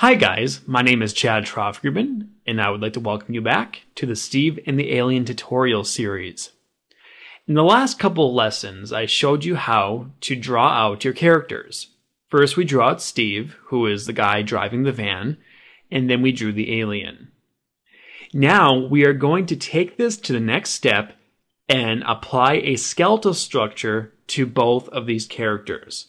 Hi guys, my name is Chad Trofgruben, and I would like to welcome you back to the Steve and the Alien tutorial series. In the last couple of lessons, I showed you how to draw out your characters. First we drew out Steve, who is the guy driving the van, and then we drew the alien. Now we are going to take this to the next step and apply a skeletal structure to both of these characters.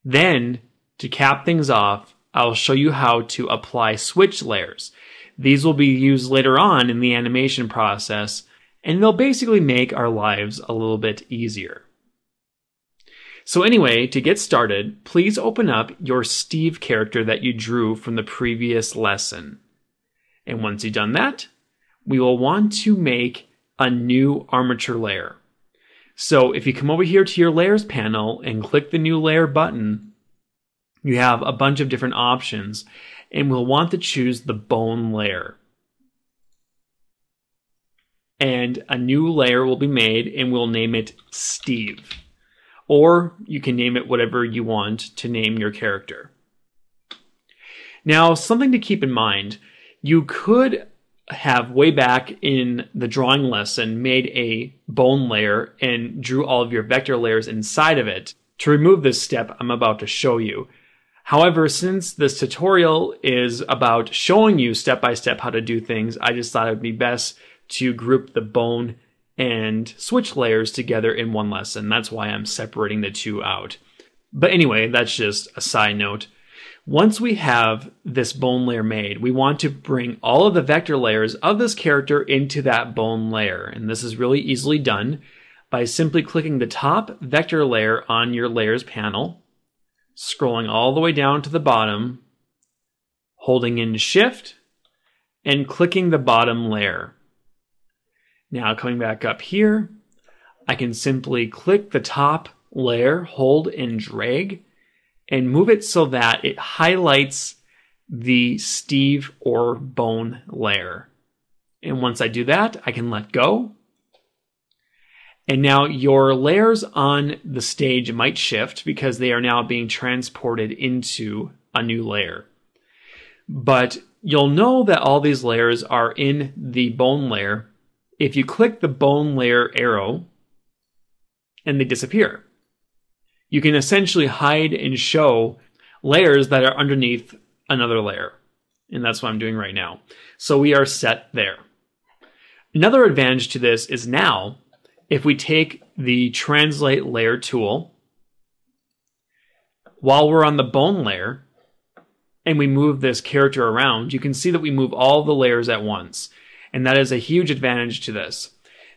Then, to cap things off, I'll show you how to apply switch layers. These will be used later on in the animation process, and they'll basically make our lives a little bit easier. So anyway, to get started, please open up your Steve character that you drew from the previous lesson. And once you've done that, we will want to make a new armature layer. So if you come over here to your layers panel and click the new layer button, you have a bunch of different options, and we'll want to choose the bone layer. And a new layer will be made, and we'll name it Steve. Or you can name it whatever you want to name your character. Now, something to keep in mind, you could have way back in the drawing lesson made a bone layer and drew all of your vector layers inside of it to remove this step I'm about to show you. However, since this tutorial is about showing you step by step how to do things, I just thought it would be best to group the bone and switch layers together in one lesson. That's why I'm separating the two out. But anyway, that's just a side note. Once we have this bone layer made, we want to bring all of the vector layers of this character into that bone layer. And this is really easily done by simply clicking the top vector layer on your layers panel, scrolling all the way down to the bottom, holding in Shift, and clicking the bottom layer. Now coming back up here, I can simply click the top layer, hold and drag, and move it so that it highlights the Steve or bone layer. And once I do that, I can let go. And now your layers on the stage might shift because they are now being transported into a new layer. But you'll know that all these layers are in the bone layer if you click the bone layer arrow and they disappear. You can essentially hide and show layers that are underneath another layer. And that's what I'm doing right now. So we are set there. Another advantage to this is now, if we take the translate layer tool, while we're on the bone layer, and we move this character around, you can see that we move all the layers at once. And that is a huge advantage to this.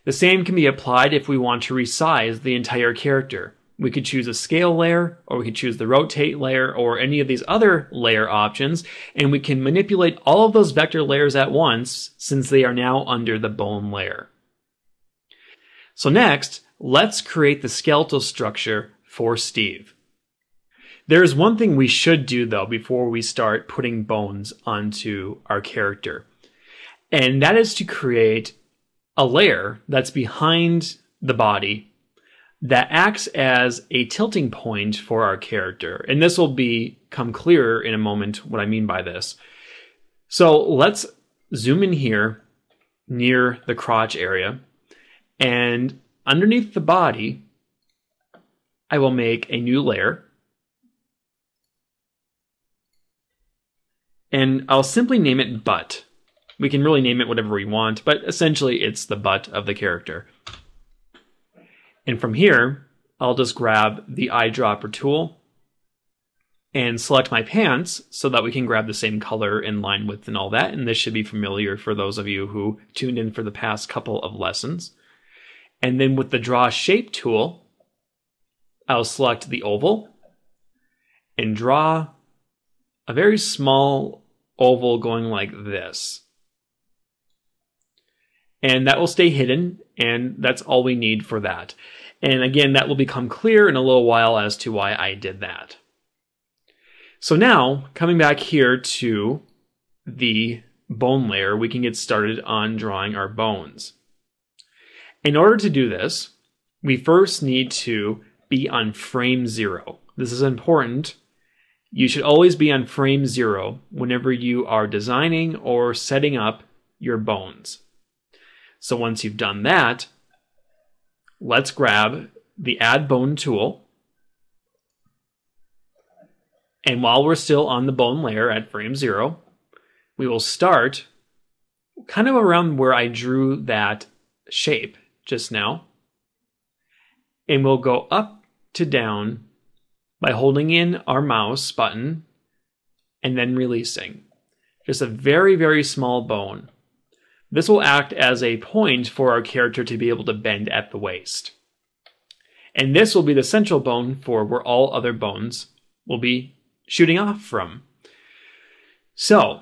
The same can be applied if we want to resize the entire character. We could choose a scale layer, or we could choose the rotate layer, or any of these other layer options, and we can manipulate all of those vector layers at once since they are now under the bone layer. So next, let's create the skeletal structure for Steve. There is one thing we should do though before we start putting bones onto our character, and that is to create a layer that's behind the body that acts as a tilting point for our character. And this will become clearer in a moment what I mean by this. So let's zoom in here near the crotch area, and underneath the body, I will make a new layer. And I'll simply name it butt. We can really name it whatever we want, but essentially it's the butt of the character. And from here, I'll just grab the eyedropper tool and select my pants so that we can grab the same color and line width and all that. And this should be familiar for those of you who tuned in for the past couple of lessons. And then with the draw shape tool, I'll select the oval and draw a very small oval going like this. And that will stay hidden, and that's all we need for that. And again, that will become clear in a little while as to why I did that. So now, coming back here to the bone layer, we can get started on drawing our bones. In order to do this, we first need to be on frame 0. This is important You should always be on frame 0 whenever you are designing or setting up your bones. So once you've done that, let's grab the Add Bone tool. And while we're still on the bone layer at frame 0, we will start kind of around where I drew that shape just now. And we'll go up to down by holding in our mouse button and then releasing. Just a very, very small bone. This will act as a point for our character to be able to bend at the waist. And this will be the central bone for where all other bones will be shooting off from. So,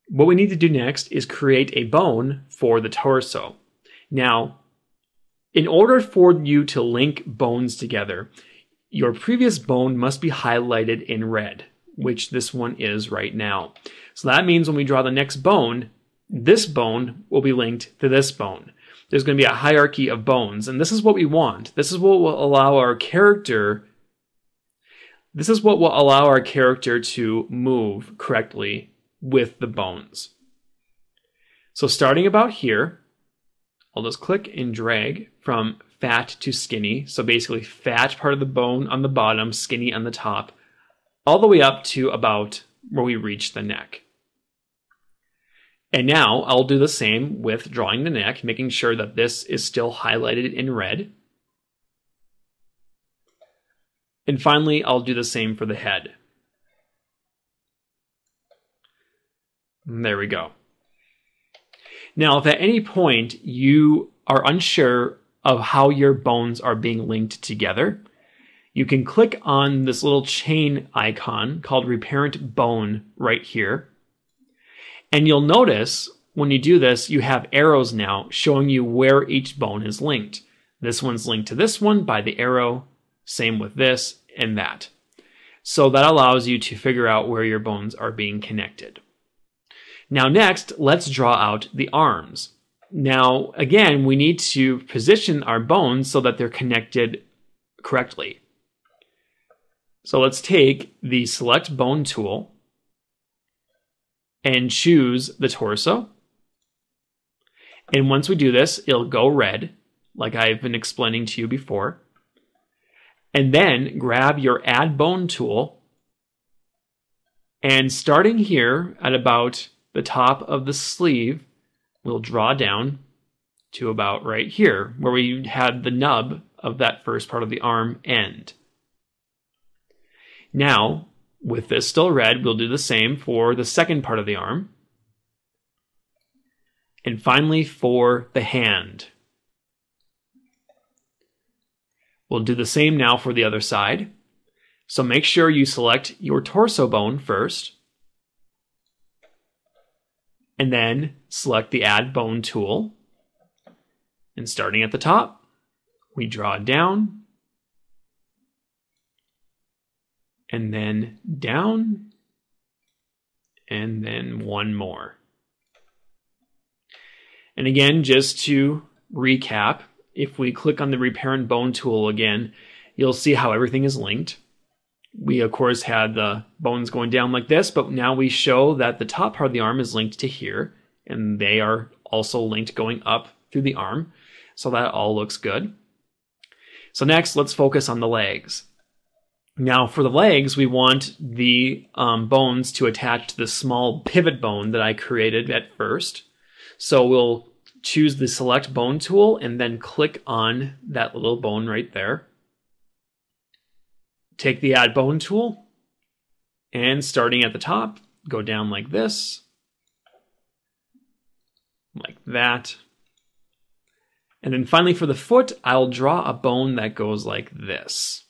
what we need to do next is create a bone for the torso. Now, in order for you to link bones together, your previous bone must be highlighted in red, which this one is right now. So that means when we draw the next bone, this bone will be linked to this bone. There's going to be a hierarchy of bones, and this is what we want. This is what will allow our character to move correctly with the bones. So starting about here, I'll just click and drag from fat to skinny. So basically fat part of the bone on the bottom, skinny on the top, all the way up to about where we reach the neck. And now I'll do the same with drawing the neck, making sure that this is still highlighted in red. And finally, I'll do the same for the head. And there we go. Now, if at any point you are unsure of how your bones are being linked together, you can click on this little chain icon called Reparent Bone right here. And you'll notice when you do this, you have arrows now showing you where each bone is linked. This one's linked to this one by the arrow, same with this and that. So that allows you to figure out where your bones are being connected. Now next, let's draw out the arms. Now, again, we need to position our bones so that they're connected correctly. So let's take the Select Bone tool and choose the torso. And once we do this, it'll go red, like I've been explaining to you before. And then grab your Add Bone tool, and starting here at about the top of the sleeve, we'll draw down to about right here, where we had the nub of that first part of the arm end. Now, with this still red, we'll do the same for the second part of the arm. And finally, for the hand. We'll do the same now for the other side. So make sure you select your torso bone first, and then select the Add Bone tool. And starting at the top, we draw down, and then down, and then one more. And again, just to recap, if we click on the Reparent Bone tool again, you'll see how everything is linked. We, of course, had the bones going down like this, but now we show that the top part of the arm is linked to here, and they are also linked going up through the arm. So that all looks good. So next, let's focus on the legs. Now, for the legs, we want the bones to attach to the small pivot bone that I created at first. So we'll choose the Select Bone tool and then click on that little bone right there. Take the Add Bone tool, and starting at the top, go down like this, like that. And then finally for the foot, I'll draw a bone that goes like this.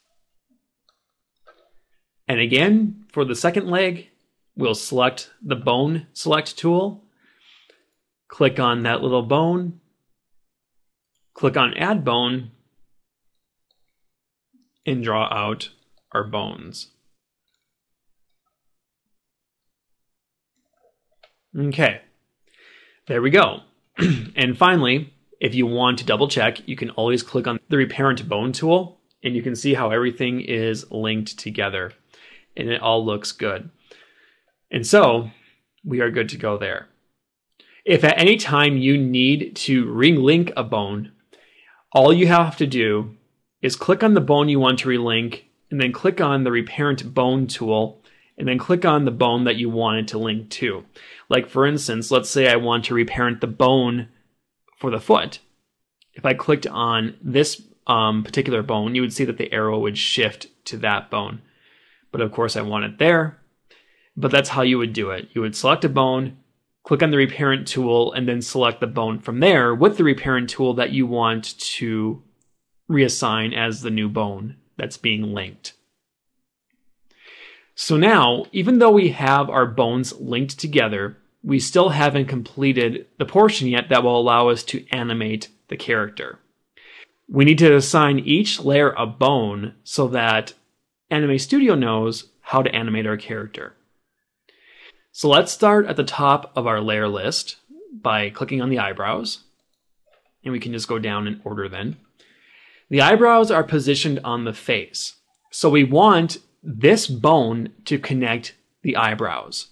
And again, for the second leg, we'll select the Bone Select tool, click on that little bone, click on Add Bone, and draw out our bones. Okay, there we go. And finally, if you want to double check, you can always click on the Reparent Bone tool, and you can see how everything is linked together. and it all looks good. And so we are good to go there. If at any time you need to relink a bone, all you have to do is click on the bone you want to relink, and then click on the Reparent Bone tool, and then click on the bone that you wanted to link to. Like for instance, let's say I want to reparent the bone for the foot. If I clicked on this particular bone, you would see that the arrow would shift to that bone. But of course I want it there. But that's how you would do it. You would select a bone, click on the Reparent tool, and then select the bone from there with the Reparent tool that you want to reassign as the new bone that's being linked. So now, even though we have our bones linked together, we still haven't completed the portion yet that will allow us to animate the character. We need to assign each layer a bone so that Anime Studio knows how to animate our character. So let's start at the top of our layer list by clicking on the eyebrows, and we can just go down in order then. The eyebrows are positioned on the face, so we want this bone to connect the eyebrows.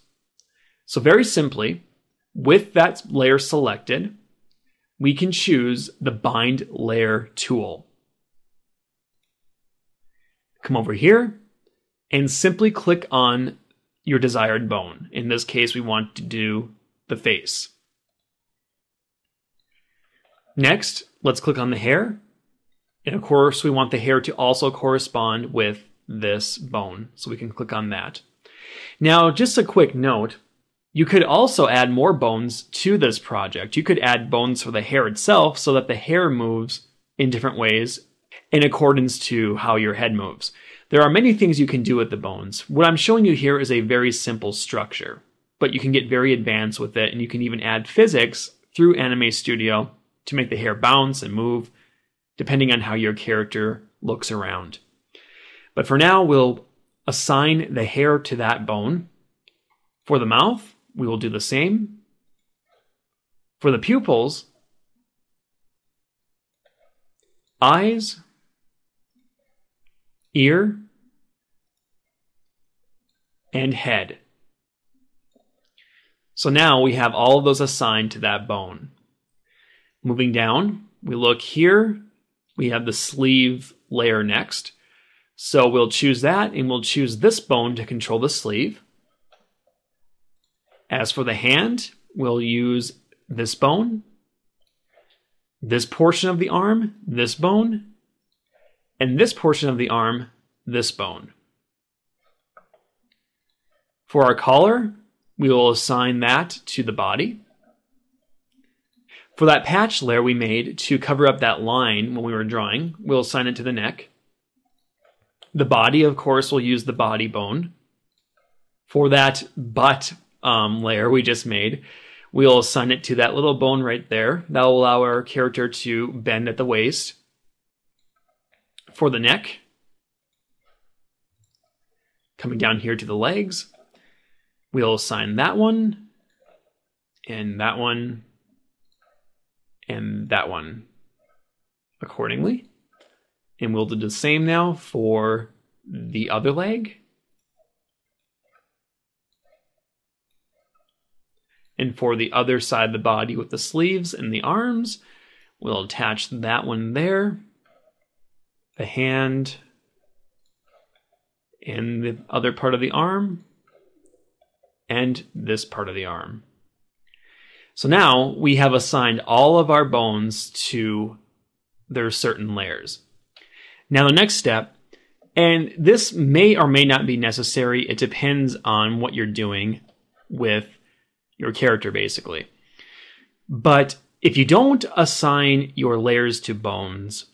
So very simply, with that layer selected, we can choose the Bind Layer tool. Come over here and simply click on your desired bone. In this case, we want to do the face. Next, let's click on the hair. And of course, we want the hair to also correspond with this bone, so we can click on that. Now, just a quick note, you could also add more bones to this project. You could add bones for the hair itself so that the hair moves in different ways in accordance to how your head moves. There are many things you can do with the bones. What I'm showing you here is a very simple structure, but you can get very advanced with it, and you can even add physics through Anime Studio to make the hair bounce and move, depending on how your character looks around. But for now, we'll assign the hair to that bone. For the mouth, we will do the same. For the pupils, eyes, ear, and head. So now we have all of those assigned to that bone. Moving down, we look here, we have the sleeve layer next. So we'll choose that, and we'll choose this bone to control the sleeve. As for the hand, we'll use this bone, this portion of the arm, this bone, and this portion of the arm, this bone. For our collar, we will assign that to the body. For that patch layer we made to cover up that line when we were drawing, we'll assign it to the neck. The body, of course, will use the body bone. For that butt layer we just made, we'll assign it to that little bone right there. That will allow our character to bend at the waist. For the neck, coming down here to the legs, we'll assign that one, and that one, and that one accordingly. And we'll do the same now for the other leg. And for the other side of the body with the sleeves and the arms, we'll attach that one there, the hand, and the other part of the arm, and this part of the arm. So now we have assigned all of our bones to their certain layers. Now the next step, and this may or may not be necessary, it depends on what you're doing with your character basically. But if you don't assign your layers to bones,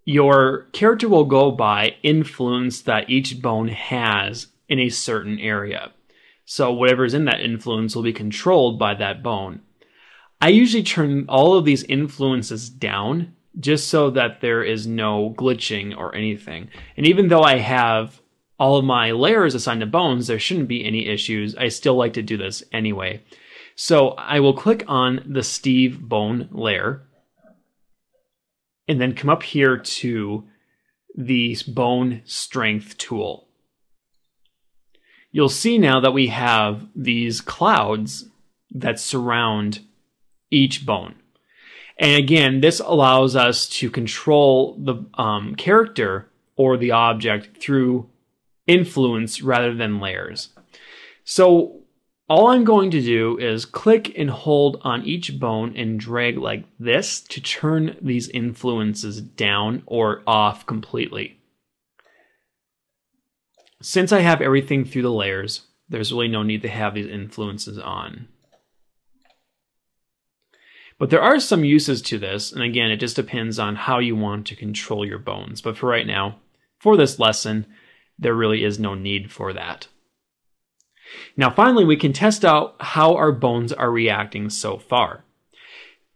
your character will go by influence that each bone has in a certain area. So whatever's in that influence will be controlled by that bone. I usually turn all of these influences down just so that there is no glitching or anything. And even though I have all of my layers assigned to bones, there shouldn't be any issues. I still like to do this anyway. So I will click on the Steve bone layer and then come up here to the bone strength tool. you'll see now that we have these clouds that surround each bone. And again, this allows us to control the character or the object through influence rather than layers. So all I'm going to do is click and hold on each bone and drag like this to turn these influences down or off completely. Since I have everything through the layers, there's really no need to have these influences on. But there are some uses to this, and again, it just depends on how you want to control your bones. But for right now, for this lesson, there really is no need for that. Now finally, we can test out how our bones are reacting so far.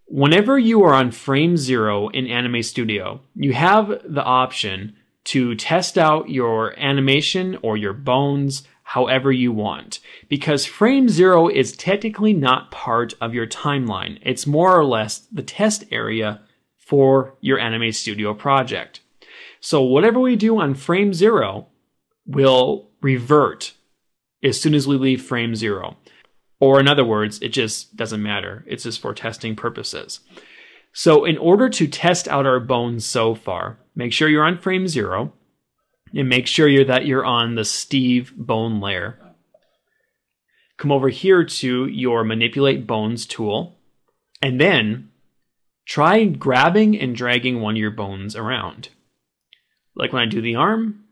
Whenever you are on frame 0 in Anime Studio, you have the option to test out your animation or your bones however you want, because frame 0 is technically not part of your timeline. It's more or less the test area for your Anime Studio project. So whatever we do on frame 0 will revert as soon as we leave frame 0. Or in other words, it just doesn't matter. It's just for testing purposes. So in order to test out our bones so far, make sure you're on frame 0 and make sure that you're on the Steve bone layer. Come over here to your Manipulate Bones tool, and then try grabbing and dragging one of your bones around. Like when I do the arm,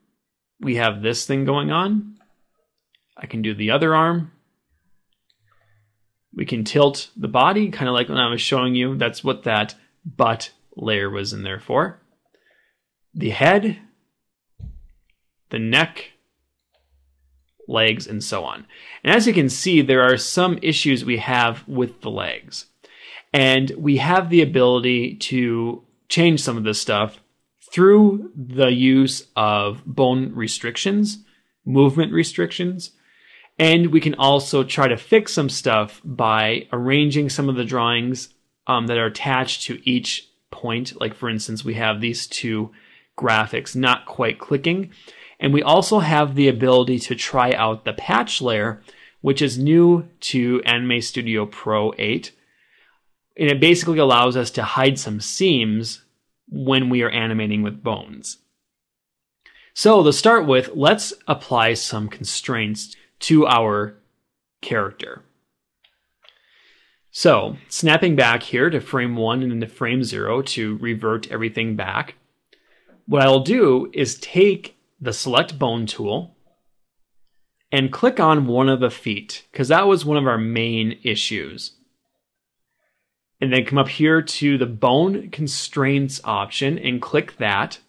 we have this thing going on. I can do the other arm. We can tilt the body, kind of like when I was showing you. That's what that butt layer was in there for. The head, the neck, legs, and so on. And as you can see, there are some issues we have with the legs. And we have the ability to change some of this stuff through the use of bone restrictions, movement restrictions, and we can also try to fix some stuff by arranging some of the drawings that are attached to each point. Like for instance, we have these two graphics not quite clicking. And we also have the ability to try out the patch layer, which is new to Anime Studio Pro 8. And it basically allows us to hide some seams when we are animating with bones. So to start with, let's apply some constraints to our character. So, snapping back here to frame 1 and into frame 0 to revert everything back, what I'll do is take the Select Bone tool and click on one of the feet, because that was one of our main issues. And then come up here to the Bone Constraints option and click that,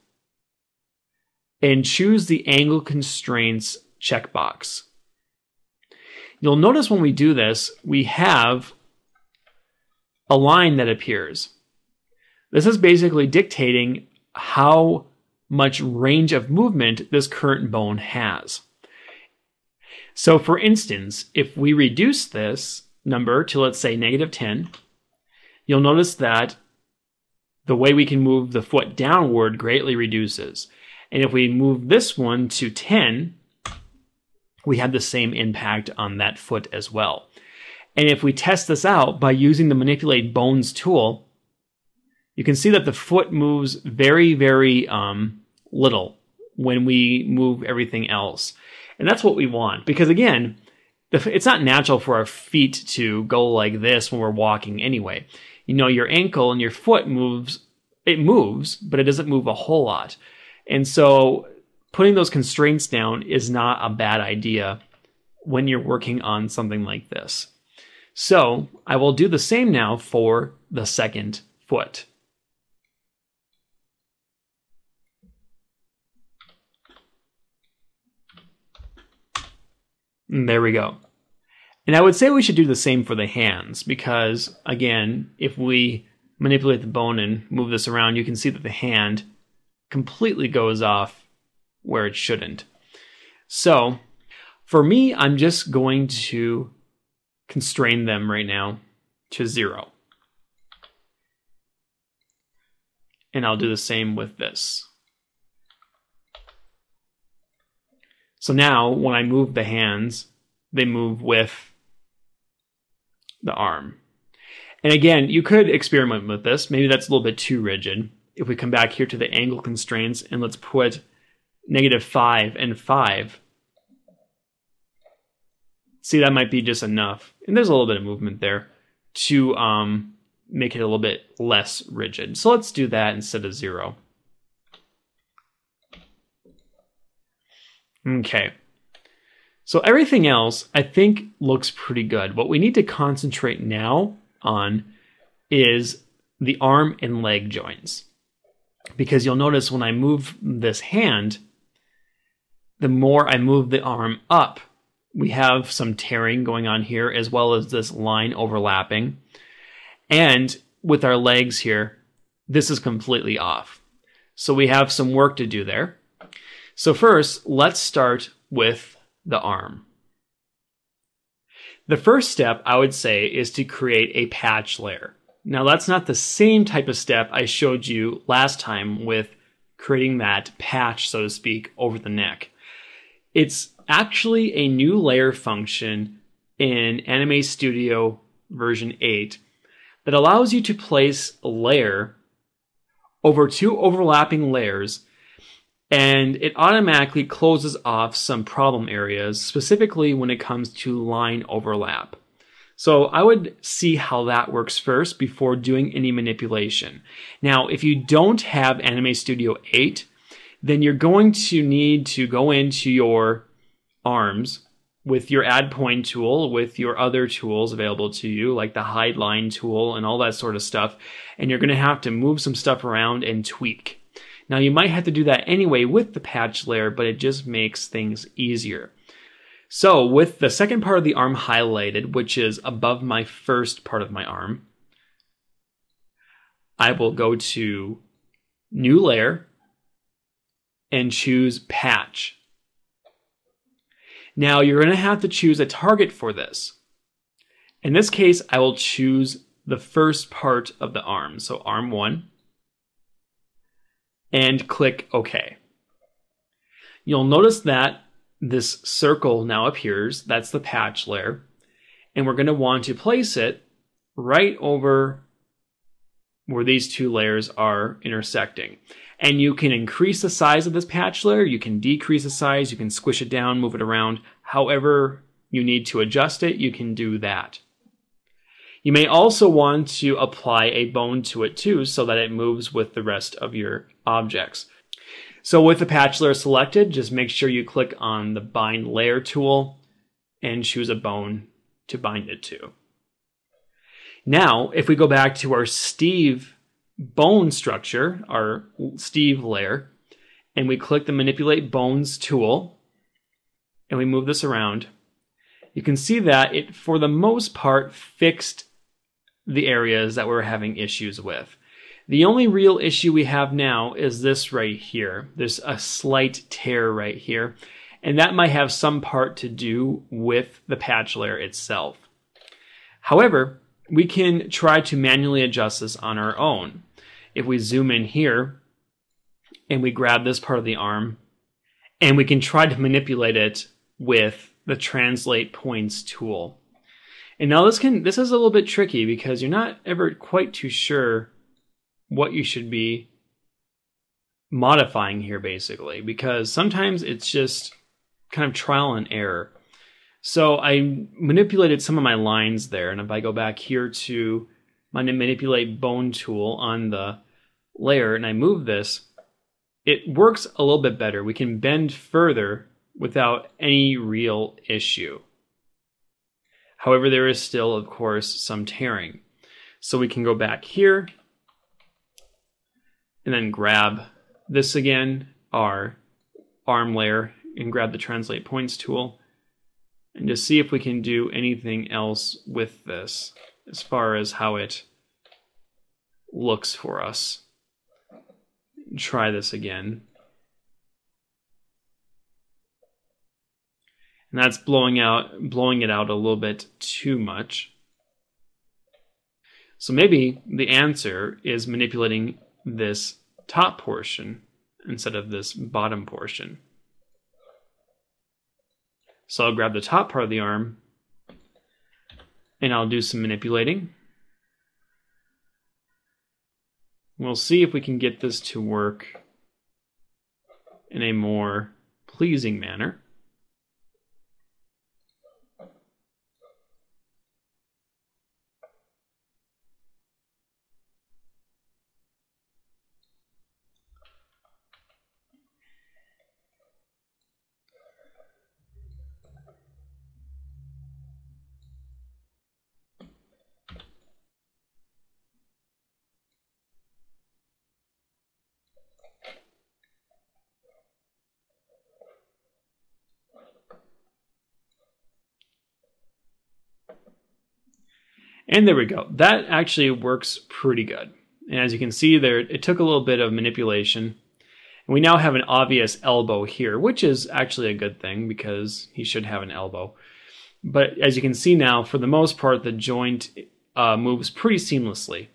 and choose the Angle Constraints checkbox. You'll notice when we do this, we have a line that appears. This is basically dictating how much range of movement this current bone has. So for instance, if we reduce this number to, let's say, -10, you'll notice that the way we can move the foot downward greatly reduces. And if we move this one to 10, we have the same impact on that foot as well. And if we test this out by using the Manipulate Bones tool, you can see that the foot moves very, very little when we move everything else. And that's what we want, because again, it's not natural for our feet to go like this when we're walking anyway. You know, your ankle and your foot moves, but it doesn't move a whole lot. And so putting those constraints down is not a bad idea when you're working on something like this. So I will do the same now for the second foot. And there we go. And I would say we should do the same for the hands, because again, if we manipulate the bone and move this around, you can see that the hand completely goes off where it shouldn't. So for me, I'm just going to constrain them right now to 0. And I'll do the same with this. So now when I move the hands, they move with the arm. And again, you could experiment with this. Maybe that's a little bit too rigid. If we come back here to the angle constraints and let's put -5 and 5, see, that might be just enough. And there's a little bit of movement there to make it a little bit less rigid. So let's do that instead of 0. Okay. So everything else, I think, looks pretty good. What we need to concentrate now on is the arm and leg joints. Because you'll notice when I move this hand, the more I move the arm up, we have some tearing going on here, as well as this line overlapping. And with our legs here, this is completely off. So we have some work to do there. So first, let's start with the arm. The first step, I would say, is to create a patch layer. Now, that's not the same type of step I showed you last time with creating that patch, so to speak, over the neck. It's actually a new layer function in Anime Studio version 8 that allows you to place a layer over 2 overlapping layers, and it automatically closes off some problem areas, specifically when it comes to line overlap. So I would see how that works first before doing any manipulation. Now, if you don't have Anime Studio 8, then you're going to need to go into your arms with your add point tool, with your other tools available to you, like the hide line tool and all that sort of stuff, and you're going to have to move some stuff around and tweak. Now, you might have to do that anyway with the patch layer, but it just makes things easier. So with the second part of the arm highlighted, which is above my first part of my arm, I will go to New Layer and choose Patch. Now you're going to have to choose a target for this. In this case, I will choose the first part of the arm, so arm 1, and click OK. You'll notice that this circle now appears. That's the patch layer. And we're going to want to place it right over where these 2 layers are intersecting. And you can increase the size of this patch layer. You can decrease the size. You can squish it down, move it around. However you need to adjust it, you can do that. You may also want to apply a bone to it too, so that it moves with the rest of your objects. So with the patch layer selected, just make sure you click on the Bind Layer tool and choose a bone to bind it to. Now, if we go back to our Steve bone structure, our Steve layer, and we click the Manipulate Bones tool, and we move this around, you can see that it, for the most part, fixed the areas that we're having issues with. The only real issue we have now is this right here. There's a slight tear right here, and that might have some part to do with the patch layer itself. However, we can try to manually adjust this on our own. If we zoom in here and we grab this part of the arm, and we can try to manipulate it with the Translate Points tool. And now this is a little bit tricky because you're not ever quite too sure what you should be modifying here, basically, because sometimes it's just kind of trial and error. So I manipulated some of my lines there, and if I go back here to my Manipulate Bone tool on the layer and I move this, it works a little bit better. We can bend further without any real issue. However, there is still, of course, some tearing. So we can go back here and then grab this again, our arm layer, and grab the Translate Points tool, and just see if we can do anything else with this as far as how it looks for us. Try this again. And that's blowing it out a little bit too much. So maybe the answer is manipulating this top portion instead of this bottom portion. So I'll grab the top part of the arm and I'll do some manipulating. We'll see if we can get this to work in a more pleasing manner. And there we go. That actually works pretty good. And as you can see there, it took a little bit of manipulation. And we now have an obvious elbow here, which is actually a good thing because he should have an elbow. But as you can see now, for the most part, the joint moves pretty seamlessly.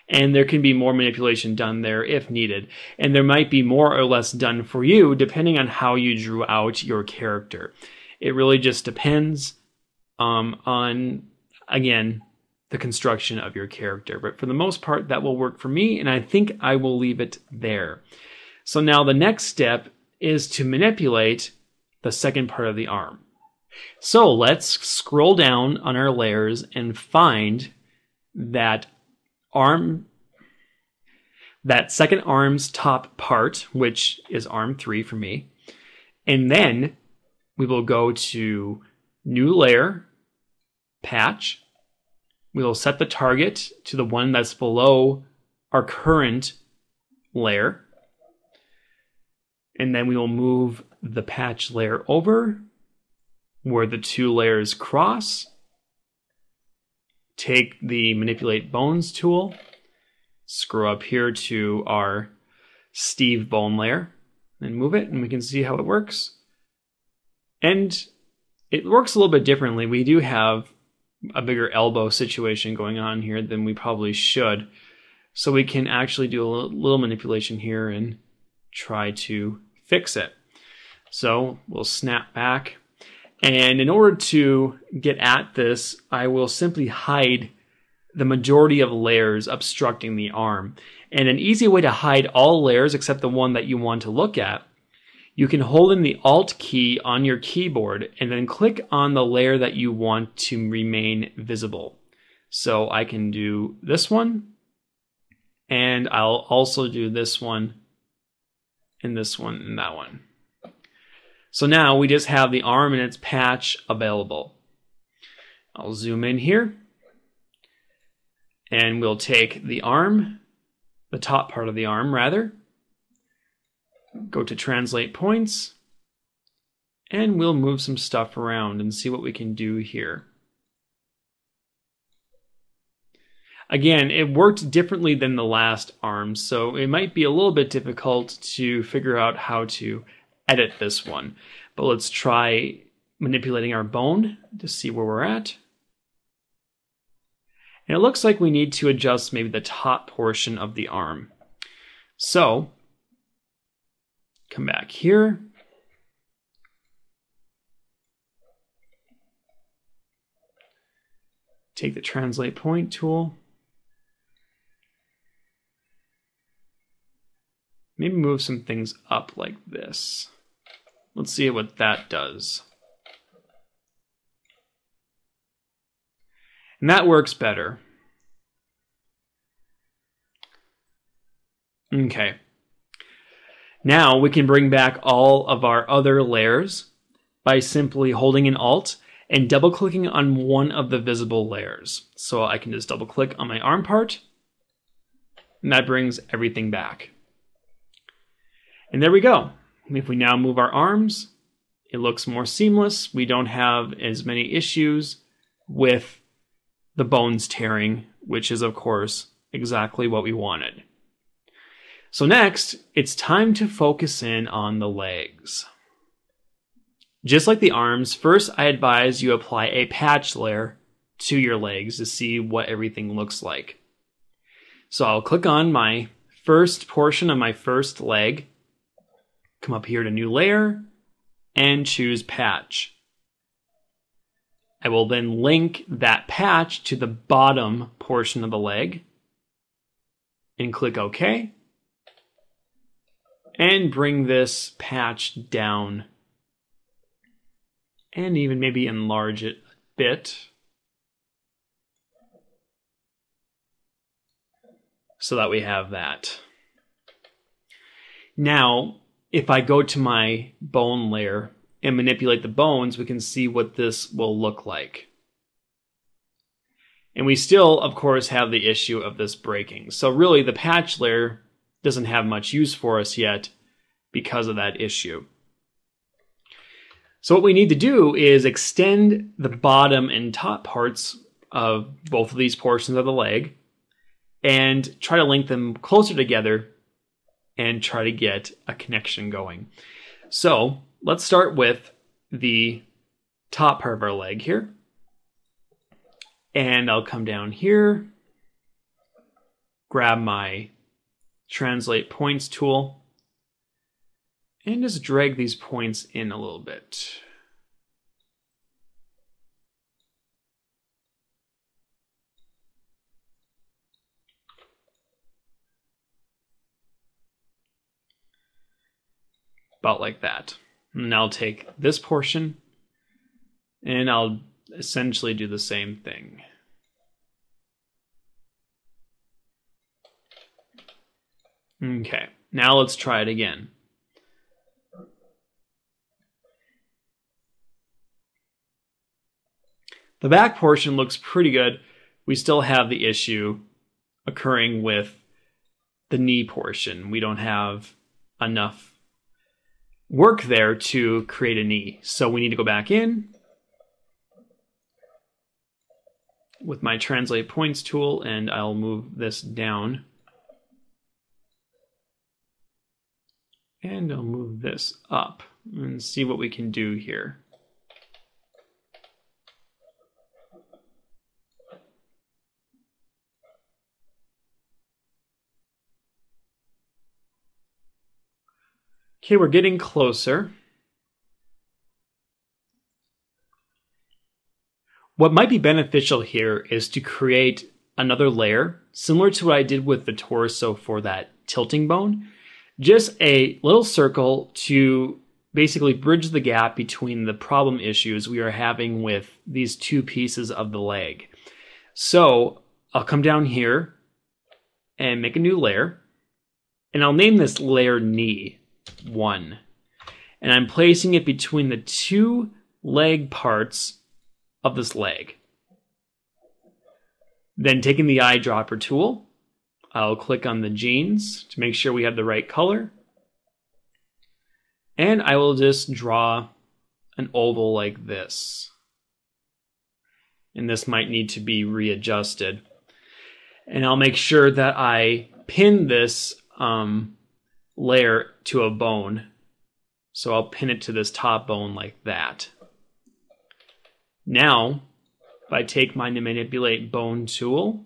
And there can be more manipulation done there if needed. And there might be more or less done for you depending on how you drew out your character. It really just depends on, again, the construction of your character. But for the most part, that will work for me, and I think I will leave it there. So now the next step is to manipulate the second part of the arm. So let's scroll down on our layers and find that second arm's top part, which is arm 3 for me. And then we will go to New Layer, Patch. We will set the target to the one that's below our current layer. And then we will move the patch layer over where the two layers cross. Take the Manipulate Bones tool, scroll up here to our Steve bone layer, and move it, and we can see how it works. And it works a little bit differently. We do have a bigger elbow situation going on here than we probably should. So we can actually do a little manipulation here and try to fix it. So we'll snap back. And in order to get at this, I will simply hide the majority of layers obstructing the arm. And an easy way to hide all layers except the one that you want to look at, you can hold in the Alt key on your keyboard and then click on the layer that you want to remain visible. So I can do this one, and I'll also do this one, and this one, and that one. So now we just have the arm and its patch available. I'll zoom in here, and we'll take the arm, the top part of the arm rather, go to Translate Points, and we'll move some stuff around and see what we can do here. Again, it worked differently than the last arm, so it might be a little bit difficult to figure out how to edit this one. But let's try manipulating our bone to see where we're at. And it looks like we need to adjust maybe the top portion of the arm. So come back here. Take the Translate Point tool. Maybe move some things up like this. Let's see what that does. And that works better. Okay. Now we can bring back all of our other layers by simply holding an Alt and double clicking on one of the visible layers. So I can just double click on my arm part, and that brings everything back. And there we go. If we now move our arms, it looks more seamless. We don't have as many issues with the bones tearing, which is of course exactly what we wanted. So next, it's time to focus in on the legs. Just like the arms, first I advise you apply a patch layer to your legs to see what everything looks like. So I'll click on my first portion of my first leg, come up here to New Layer, and choose Patch. I will then link that patch to the bottom portion of the leg and click OK. And bring this patch down and even maybe enlarge it a bit so that we have that. Now, if I go to my bone layer and manipulate the bones, we can see what this will look like. And we still, of course, have the issue of this breaking. So really, the patch layer doesn't have much use for us yet because of that issue. So what we need to do is extend the bottom and top parts of both of these portions of the leg and try to link them closer together and try to get a connection going. So let's start with the top part of our leg here. And I'll come down here, grab my translate points tool, and just drag these points in a little bit. About like that. And I'll take this portion and I'll essentially do the same thing. Okay, now let's try it again. The back portion looks pretty good. We still have the issue occurring with the knee portion. We don't have enough work there to create a knee. So we need to go back in with my translate points tool and I'll move this down. And I'll move this up and see what we can do here. Okay, we're getting closer. What might be beneficial here is to create another layer, similar to what I did with the torso for that tilting bone. Just a little circle to basically bridge the gap between the problem issues we are having with these two pieces of the leg. So I'll come down here and make a new layer, and I'll name this layer knee 1. And I'm placing it between the two leg parts of this leg. Then taking the eyedropper tool, I'll click on the jeans to make sure we have the right color. And I will just draw an oval like this. And this might need to be readjusted. And I'll make sure that I pin this layer to a bone. So I'll pin it to this top bone like that. Now, if I take my manipulate bone tool,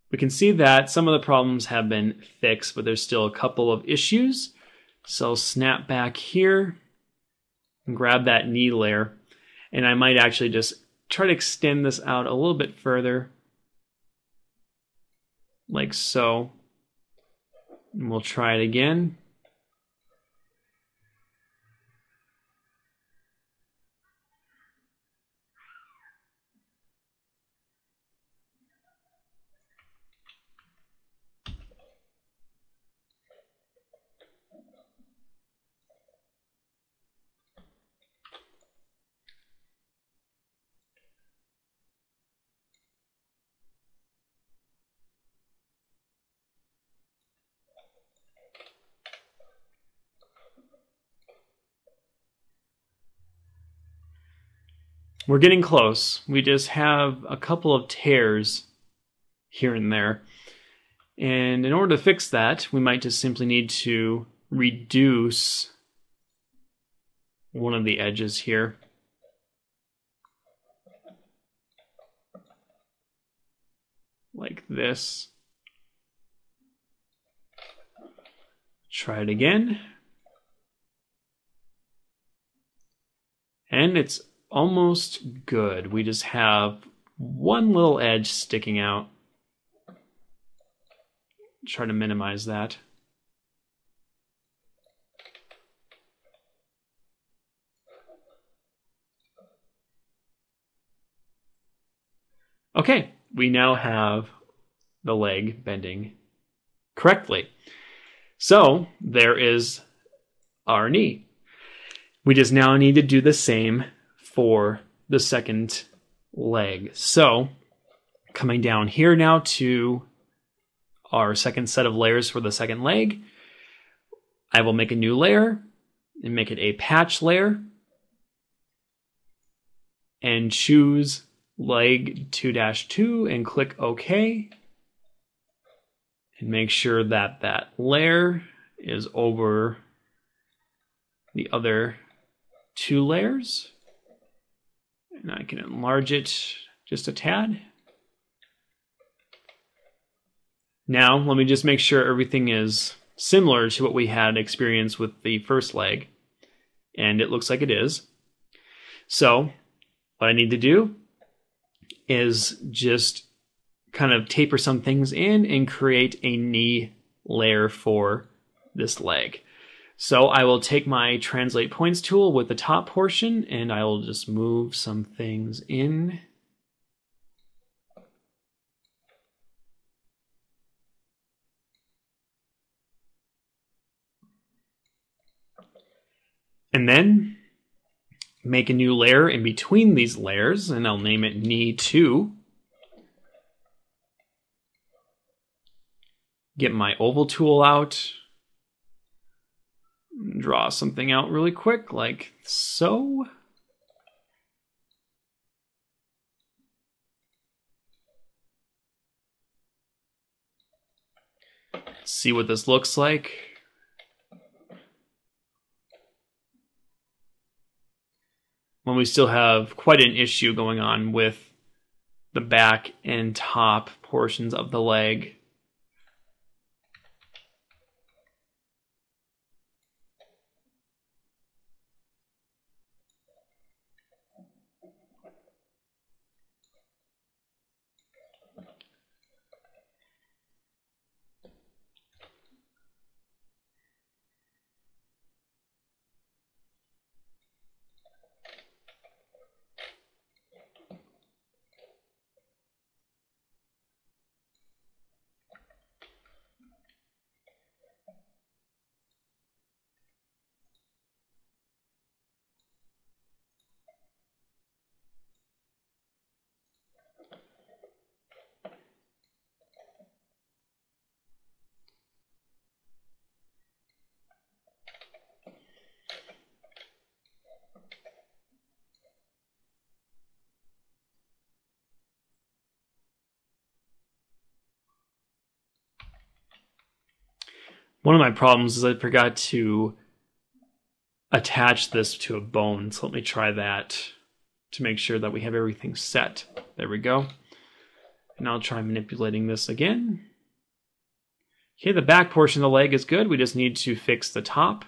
we can see that some of the problems have been fixed, but there's still a couple of issues. So snap back here and grab that knee layer. And I might actually just try to extend this out a little bit further, like so. And we'll try it again. We're getting close. We just have a couple of tears here and there. And in order to fix that, we might just simply need to reduce one of the edges here. Like this. Try it again. And it's almost good. We just have one little edge sticking out. Try to minimize that. Okay, we now have the leg bending correctly. So there is our knee. We just now need to do the same for the second leg. So coming down here now to our second set of layers for the second leg, I will make a new layer and make it a patch layer and choose leg 2-2 and click OK. And make sure that that layer is over the other two layers. And I can enlarge it just a tad. Now, let me just make sure everything is similar to what we had experienced with the first leg. And it looks like it is. So, what I need to do is just kind of taper some things in and create a knee layer for this leg. So I will take my translate points tool with the top portion and I will just move some things in. And then make a new layer in between these layers, and I'll name it knee 2. Get my oval tool out. Draw something out really quick, like so. See what this looks like. When we still have quite an issue going on with the back and top portions of the leg. One of my problems is I forgot to attach this to a bone, so let me try that to make sure that we have everything set. There we go. And I'll try manipulating this again. Okay, the back portion of the leg is good. We just need to fix the top.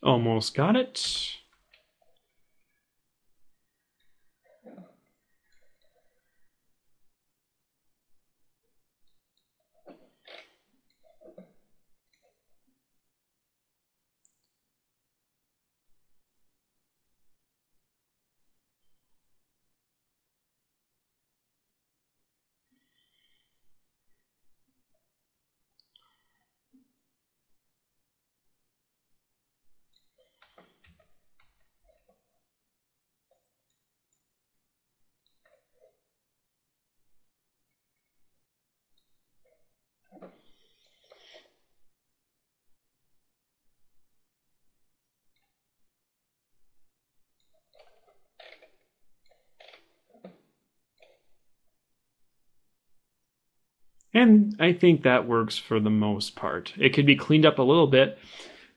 Almost got it. And I think that works for the most part. It could be cleaned up a little bit,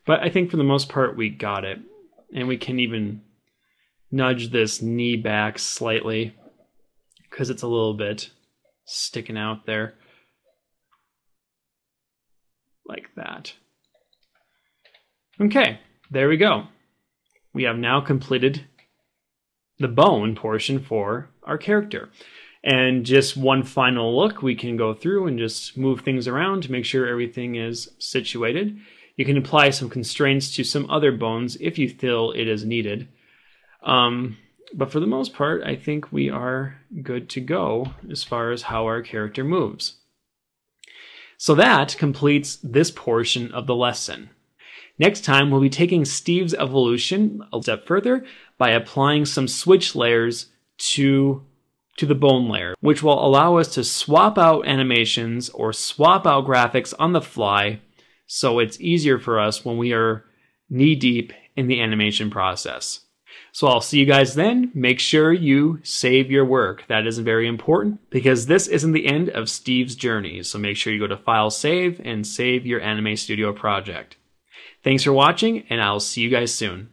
but I think for the most part we got it. And we can even nudge this knee back slightly because it's a little bit sticking out there. Like that. Okay, there we go. We have now completed the bone portion for our character. And just one final look, we can go through and just move things around to make sure everything is situated. You can apply some constraints to some other bones if you feel it is needed. But for the most part, I think we are good to go as far as how our character moves. So that completes this portion of the lesson. Next time, we'll be taking Steve's evolution a step further by applying some switch layers to the bone layer, which will allow us to swap out animations or swap out graphics on the fly, so it's easier for us when we are knee-deep in the animation process. So I'll see you guys then. Make sure you save your work. That is very important because this isn't the end of Steve's journey. So make sure you go to File, Save, and save your Anime Studio project. Thanks for watching, and I'll see you guys soon.